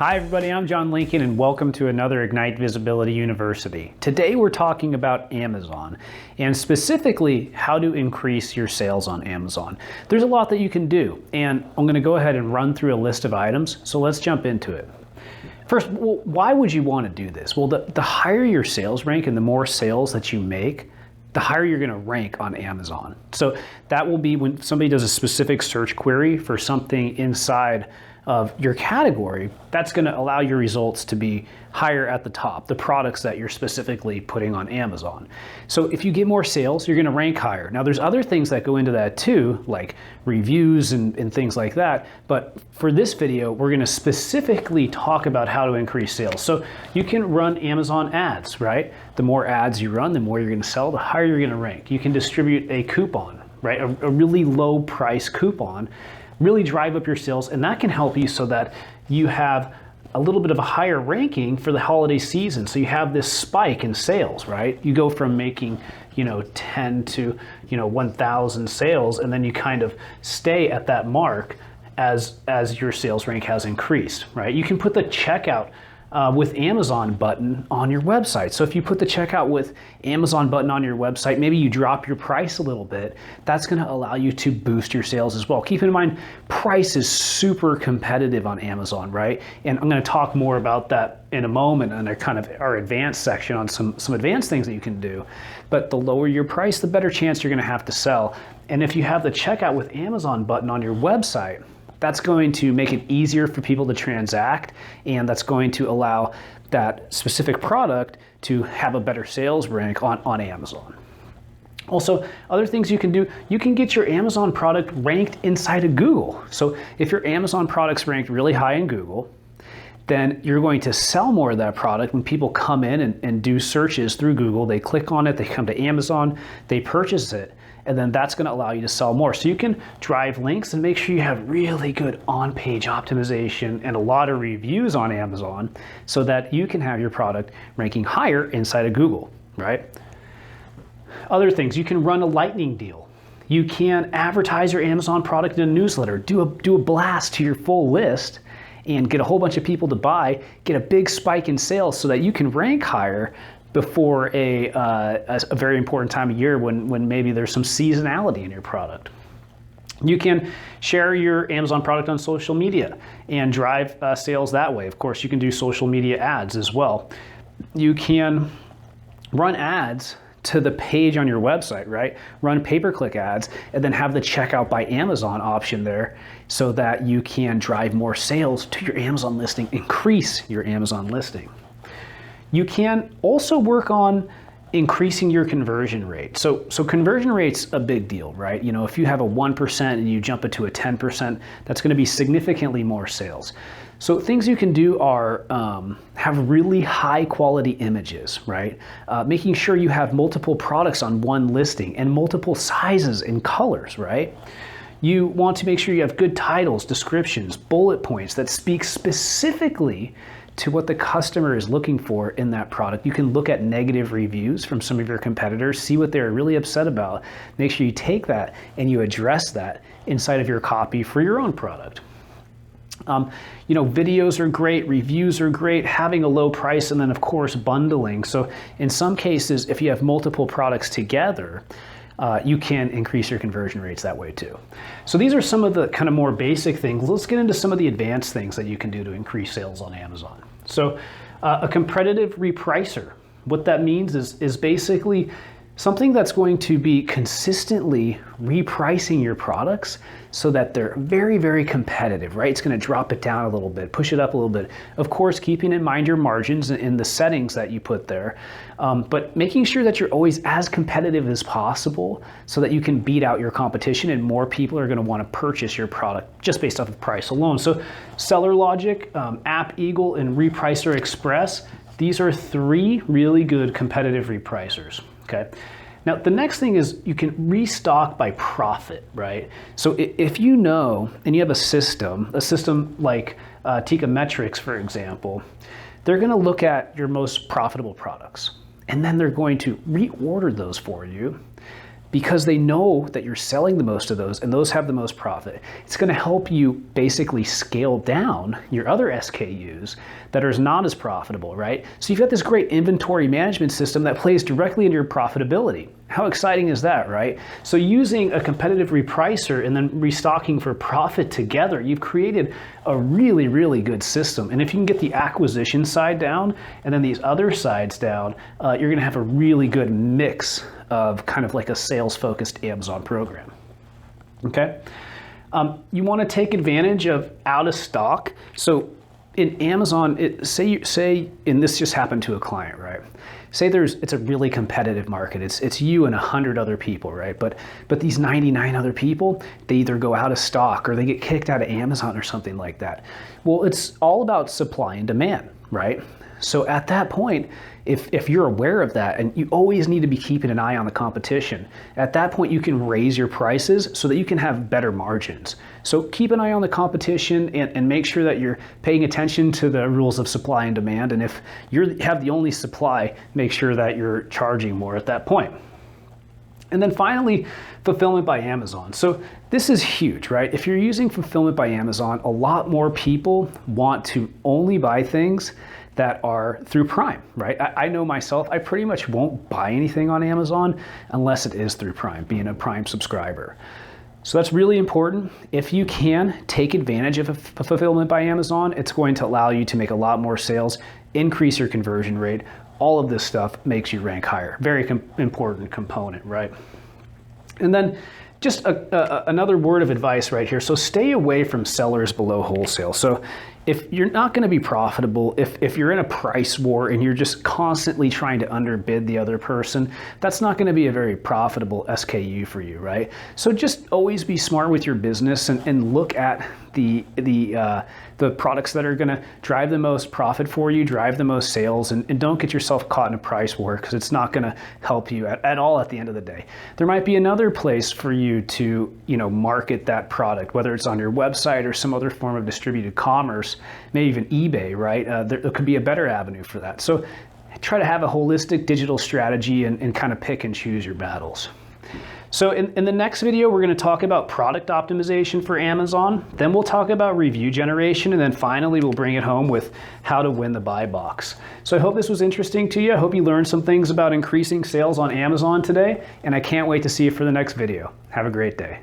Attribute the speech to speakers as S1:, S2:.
S1: Hi everybody, I'm John Lincoln and welcome to another Ignite Visibility University. Today we're talking about Amazon and specifically how to increase your sales on Amazon. There's a lot that you can do and I'm going to go ahead and run through a list of items, so let's jump into it. First, why would you want to do this? Well, the higher your sales rank and the more sales that you make, the higher you're going to rank on Amazon. So that will be when somebody does a specific search query for something inside of your category, that's going to allow your results to be higher at the top, the products that you're specifically putting on Amazon. So if you get more sales, you're going to rank higher. Now there's other things that go into that too, like reviews and things like that. But for this video, we're going to specifically talk about how to increase sales. So you can run Amazon ads, right? The more ads you run, the more you're going to sell, the higher you're going to rank. You can distribute a coupon, right? A really low price coupon, really drive up your sales, and that can help you so that you have a little bit of a higher ranking for the holiday season. So you have this spike in sales, right? You go from making, 10 to, 1,000 sales, and then you kind of stay at that mark as your sales rank has increased, right? You can put the checkout with Amazon button on your website. So if you put the checkout with Amazon button on your website, maybe you drop your price a little bit, that's going to allow you to boost your sales as well. Keep in mind, price is super competitive on Amazon, right? And I'm going to talk more about that in a moment in our advanced section on some advanced things that you can do. But the lower your price, the better chance you're going to have to sell. And if you have the checkout with Amazon button on your website, that's going to make it easier for people to transact, and that's going to allow that specific product to have a better sales rank on Amazon. Also, other things you can do, you can get your Amazon product ranked inside of Google. So if your Amazon product's ranked really high in Google, then you're going to sell more of that product when people come in and do searches through Google. They click on it, they come to Amazon, they purchase it, and then that's going to allow you to sell more. So you can drive links and make sure you have really good on-page optimization and a lot of reviews on Amazon so that you can have your product ranking higher inside of Google, right? Other things, you can run a lightning deal. You can advertise your Amazon product in a newsletter, do a blast to your full list and get a whole bunch of people to buy, get a big spike in sales so that you can rank higher before a very important time of year when maybe there's some seasonality in your product. You can share your Amazon product on social media and drive sales that way. Of course, you can do social media ads as well. You can run ads to the page on your website, right? Run pay-per-click ads and then have the checkout by Amazon option there so that you can drive more sales to your Amazon listing, increase your Amazon listing. You can also work on increasing your conversion rate. So conversion rate's a big deal, right? If you have a 1% and you jump it to a 10%, that's going to be significantly more sales. So things you can do are have really high quality images, right? Making sure you have multiple products on one listing and multiple sizes and colors, right? You want to make sure you have good titles, descriptions, bullet points that speak specifically to what the customer is looking for in that product. You can look at negative reviews from some of your competitors, see what they're really upset about. Make sure you take that and you address that inside of your copy for your own product. Videos are great, reviews are great, having a low price, and then of course bundling. So in some cases, if you have multiple products together, you can increase your conversion rates that way too. So these are some of the kind of more basic things. Let's get into some of the advanced things that you can do to increase sales on Amazon. So a competitive repricer, what that means is basically something that's going to be consistently repricing your products so that they're very, very competitive, right? It's going to drop it down a little bit, push it up a little bit. Of course, keeping in mind your margins in the settings that you put there, but making sure that you're always as competitive as possible so that you can beat out your competition and more people are going to want to purchase your product just based off of price alone. So Seller Logic, App Eagle, and Repricer Express, these are three really good competitive repricers. Okay. Now the next thing is you can restock by profit, right? So if you know and you have a system like Metrics, for example, they're going to look at your most profitable products and then they're going to reorder those for you because they know that you're selling the most of those and those have the most profit. It's going to help you basically scale down your other SKUs that are not as profitable, right? So you've got this great inventory management system that plays directly into your profitability. How exciting is that, right? So using a competitive repricer and then restocking for profit together, you've created a really, really good system. And if you can get the acquisition side down and then these other sides down, you're going to have a really good mix of kind of like a sales-focused Amazon program. Okay? You want to take advantage of out of stock. So in Amazon, and this just happened to a client, right? Say it's a really competitive market. It's you and 100 other people, right? But these 99 other people, they either go out of stock or they get kicked out of Amazon or something like that. Well, it's all about supply and demand, right? So at that point, if you're aware of that, and you always need to be keeping an eye on the competition, at that point you can raise your prices so that you can have better margins. So keep an eye on the competition and make sure that you're paying attention to the rules of supply and demand. And if you have the only supply, make sure that you're charging more at that point. And then finally, fulfillment by Amazon. So this is huge, right? If you're using fulfillment by Amazon, a lot more people want to only buy things that are through Prime, right? I know myself, I pretty much won't buy anything on Amazon unless it is through Prime, being a Prime subscriber. So that's really important. If you can take advantage of fulfillment by Amazon, it's going to allow you to make a lot more sales, increase your conversion rate. All of this stuff makes you rank higher. Very important component, right? And then just another word of advice right here. So stay away from sellers below wholesale. So if you're not going to be profitable, if you're in a price war and you're just constantly trying to underbid the other person, that's not going to be a very profitable SKU for you, right? So just always be smart with your business and look at the products that are going to drive the most profit for you, drive the most sales, and don't get yourself caught in a price war, because it's not going to help you at all at the end of the day. There might be another place for you to market that product, whether it's on your website or some other form of distributed commerce, maybe even eBay, right? There could be a better avenue for that. So try to have a holistic digital strategy and kind of pick and choose your battles. So in the next video, we're going to talk about product optimization for Amazon. Then we'll talk about review generation. And then finally, we'll bring it home with how to win the buy box. So I hope this was interesting to you. I hope you learned some things about increasing sales on Amazon today. And I can't wait to see you for the next video. Have a great day.